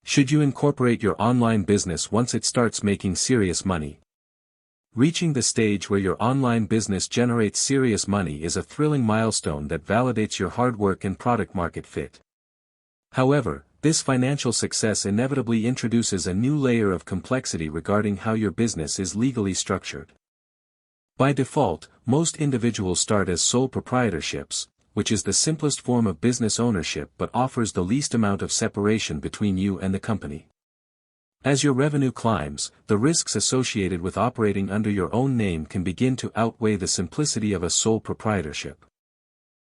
Should you incorporate your online business once it starts making serious money? Reaching the stage where your online business generates serious money is a thrilling milestone that validates your hard work and product-market fit. However, this financial success inevitably introduces a new layer of complexity regarding how your business is legally structured. By default, most individuals start as sole proprietorships, which is the simplest form of business ownership but offers the least amount of separation between you and the company. As your revenue climbs, the risks associated with operating under your own name can begin to outweigh the simplicity of a sole proprietorship.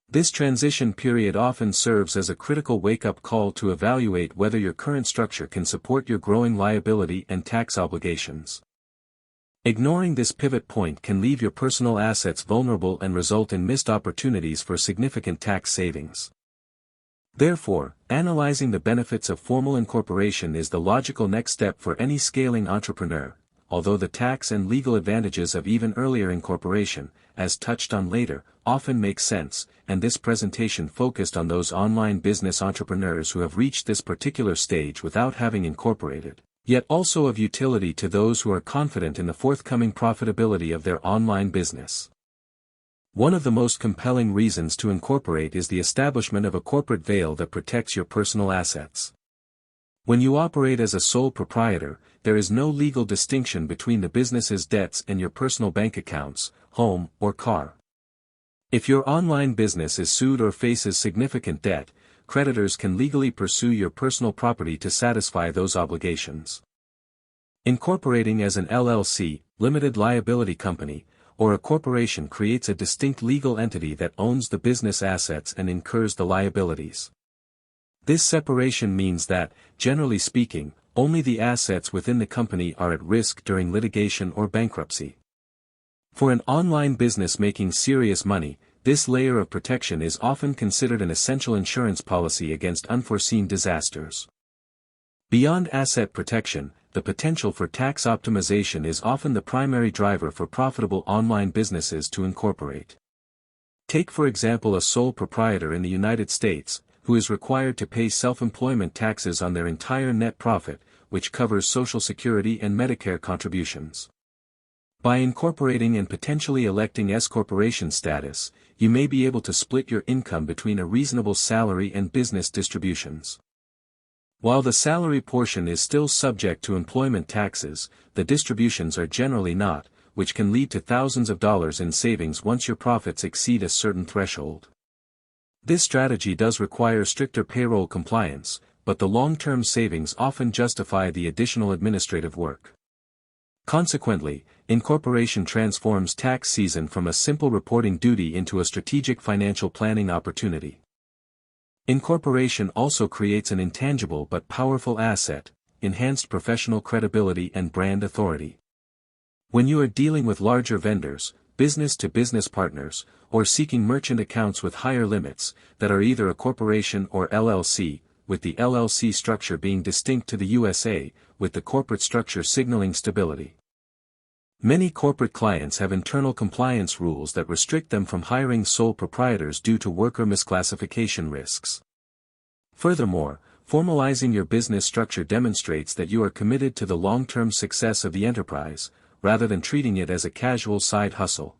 This transition period often serves as a critical wake-up call to evaluate whether your current structure can support your growing liability and tax obligations. Ignoring this pivot point can leave your personal assets vulnerable and result in missed opportunities for significant tax savings. Therefore, analyzing the benefits of formal incorporation is the logical next step for any scaling entrepreneur, although the tax and legal advantages of even earlier incorporation, as touched on later, often make sense, and this presentation focused on those online business entrepreneurs who have reached this particular stage without having incorporated, yet also of utility to those who are confident in the forthcoming profitability of their online business. One of the most compelling reasons to incorporate is the establishment of a corporate veil that protects your personal assets. When you operate as a sole proprietor, there is no legal distinction between the business's debts and your personal bank accounts, home, or car. If your online business is sued or faces significant debt, creditors can legally pursue your personal property to satisfy those obligations. Incorporating as an LLC, limited liability company, or a corporation creates a distinct legal entity that owns the business assets and incurs the liabilities. This separation means that, generally speaking, only the assets within the company are at risk during litigation or bankruptcy. For an online business making serious money, this layer of protection is often considered an essential insurance policy against unforeseen disasters. Beyond asset protection, the potential for tax optimization is often the primary driver for profitable online businesses to incorporate. Take for example a sole proprietor in the United States, who is required to pay self-employment taxes on their entire net profit, which covers Social Security and Medicare contributions. By incorporating and potentially electing S-corporation status, you may be able to split your income between a reasonable salary and business distributions. While the salary portion is still subject to employment taxes, the distributions are generally not, which can lead to thousands of dollars in savings once your profits exceed a certain threshold. This strategy does require stricter payroll compliance, but the long-term savings often justify the additional administrative work. Consequently, incorporation transforms tax season from a simple reporting duty into a strategic financial planning opportunity. Incorporation also creates an intangible but powerful asset, enhanced professional credibility and brand authority. When you are dealing with larger vendors, business-to-business partners, or seeking merchant accounts with higher limits, that are either a corporation or LLC, with the LLC structure being distinct to the USA, with the corporate structure signaling stability. Many corporate clients have internal compliance rules that restrict them from hiring sole proprietors due to worker misclassification risks. Furthermore, formalizing your business structure demonstrates that you are committed to the long-term success of the enterprise, rather than treating it as a casual side hustle.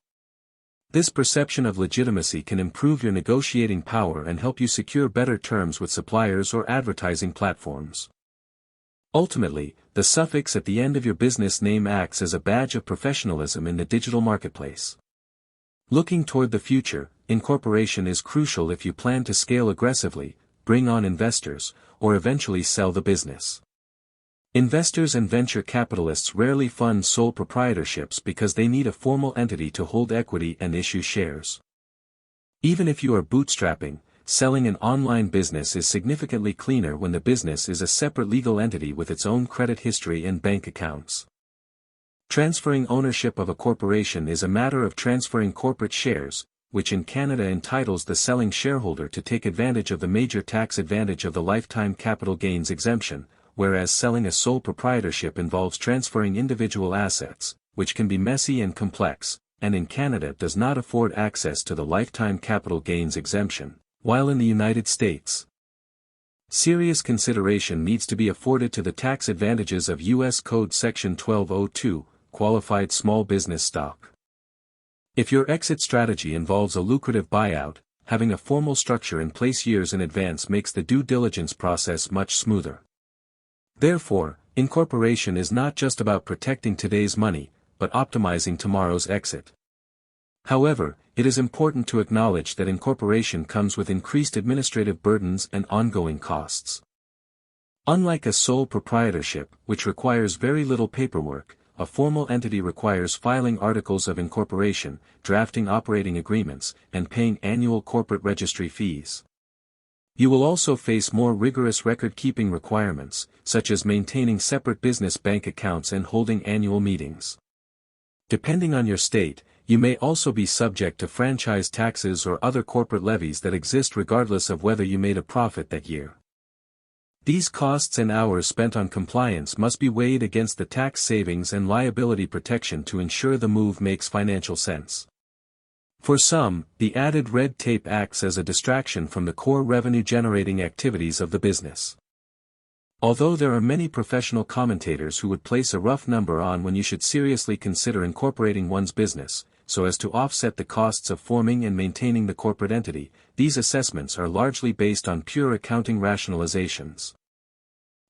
This perception of legitimacy can improve your negotiating power and help you secure better terms with suppliers or advertising platforms. Ultimately, the suffix at the end of your business name acts as a badge of professionalism in the digital marketplace. Looking toward the future, incorporation is crucial if you plan to scale aggressively, bring on investors, or eventually sell the business. Investors and venture capitalists rarely fund sole proprietorships because they need a formal entity to hold equity and issue shares. Even if you are bootstrapping, selling an online business is significantly cleaner when the business is a separate legal entity with its own credit history and bank accounts. Transferring ownership of a corporation is a matter of transferring corporate shares, which in Canada entitles the selling shareholder to take advantage of the major tax advantage of the lifetime capital gains exemption, whereas selling a sole proprietorship involves transferring individual assets, which can be messy and complex, and in Canada does not afford access to the lifetime capital gains exemption, while in the United States, Serious consideration needs to be afforded to the tax advantages of U.S. Code Section 1202, qualified small business stock. If your exit strategy involves a lucrative buyout, having a formal structure in place years in advance makes the due diligence process much smoother. Therefore, incorporation is not just about protecting today's money, but optimizing tomorrow's exit. However, it is important to acknowledge that incorporation comes with increased administrative burdens and ongoing costs. Unlike a sole proprietorship, which requires very little paperwork, a formal entity requires filing articles of incorporation, drafting operating agreements, and paying annual corporate registry fees. You will also face more rigorous record-keeping requirements, such as maintaining separate business bank accounts and holding annual meetings. Depending on your state, you may also be subject to franchise taxes or other corporate levies that exist regardless of whether you made a profit that year. These costs and hours spent on compliance must be weighed against the tax savings and liability protection to ensure the move makes financial sense. For some, the added red tape acts as a distraction from the core revenue-generating activities of the business. Although there are many professional commentators who would place a rough number on when you should seriously consider incorporating one's business, so as to offset the costs of forming and maintaining the corporate entity, these assessments are largely based on pure accounting rationalizations.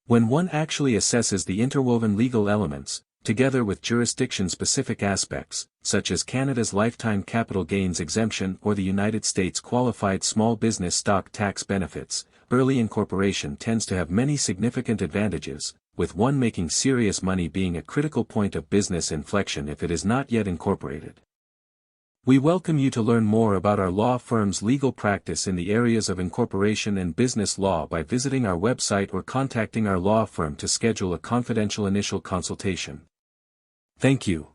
When one actually assesses the interwoven legal elements, together with jurisdiction-specific aspects, such as Canada's lifetime capital gains exemption or the United States qualified small business stock tax benefits, early incorporation tends to have many significant advantages, with one making serious money being a critical point of business inflection if it is not yet incorporated. We welcome you to learn more about our law firm's legal practice in the areas of incorporation and business law by visiting our website or contacting our law firm to schedule a confidential initial consultation. Thank you.